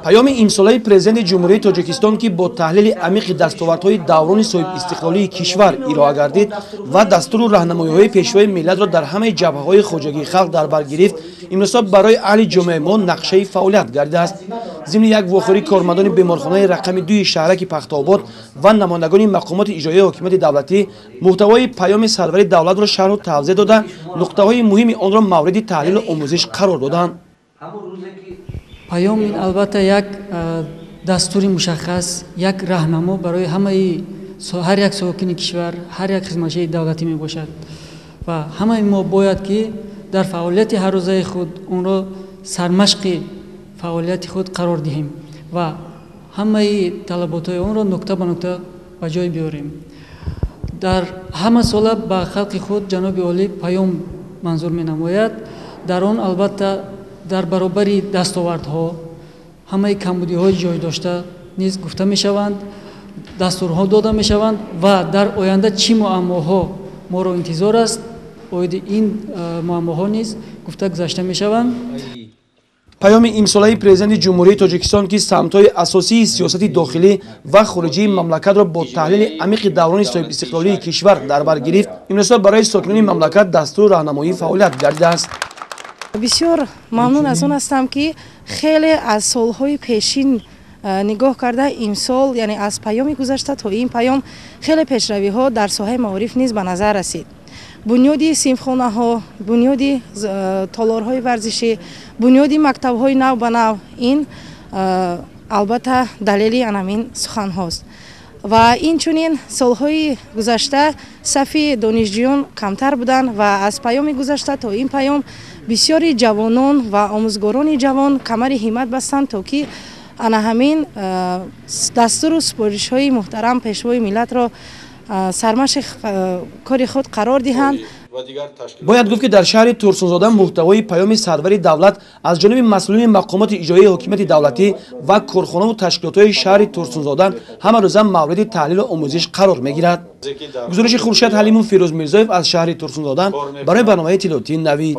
پیام امساله‌ای پرزیدنت جمهوری تاجیکستان که با تحلیل عمیق دستاوردهای دوران صاحب استقلالی کشور ارائه گردید و دستور و راهنمایی‌های پیشوای ملت را در همه جبهه‌های خواجگی خلق در بر گرفت، این حساب برای اهل جامعه ما نقشه فعالیت گردیده است. ضمن یک وخوری کارمندان بمرخانه رقم 2 شهرک پختااباد و نمایندگان مقامات اجرایی حکومت دولتی محتوای پیام سرور دولت را شرح و توضیح دادند، نقطه‌های مهم آن را مورد تحلیل و آموزش قرار دادند. پیام این البته یک دستور مشخص، یک راهنما برای هر یک ساکن کشور، هر یک خدمتچی دولتی می باشد و همه ما باید که در فعالیت هر روزه خود اون را سرمشق فعالیت خود قرار دهیم و همه طلبات اون را نکته به نکته به جای بیاریم. در همه ساله به خلق خود جناب عالی پیام منظور می نماید. در آن البته در برابر دستاوردها همه کمبودی‌های جای داشته نیز گفته می‌شوند، دستورها داده می‌شوند و در آینده چی معماها ما را انتظار است، اویدی این معماها نیز گفته گذاشته می‌شوند. پیام امساله‌ای پرزیدنت جمهوری تاجیکستان که سمت‌های اساسی سیاست داخلی و خارجی مملکت را با تحلیل عمیق دوران صاحب استقلالی کشور در بر گرفت، این حساب برای ساکنان مملکت دستور راهنمایی فعالیت گردیده است. بسیار ممنون از آن هستم که خیلی از سالهای پیشین نگاه کرده امسال، یعنی از پیام گذشته تا این پیام خیلی پیشروی ها در ساحه معارف نیز به نظر رسید. بنیادی صنفخانه ها، بنیادی تالارهای ورزشی، بنیادی مکتب های نو به نو، این البته دلیلی همین سخن هاست. و این چنین سالهای گذشته صف دانشجویان کمتر بودند و از پیام گذشته تا این پیام بسیاری جوانان و آموزگاران جوان کمر همت بستند تا که همین دستور و سپارش های محترم پیشوای ملت را سرمشق کار خود قرار دهند. باید گفت که در شهر ترسونزاده محتوای پیام سرور دولت از جانب مسئولین مقامات اجرایی حکومت دولتی و کارخانه و تشکیلات‌های شهر ترسونزاده همه روزه مورد تحلیل و آموزش قرار می‌گیرد. گزارش خورشید حلیم و فیروز میرزایف از شهر ترسونزاده برای برنامه اطلاعاتی نوید.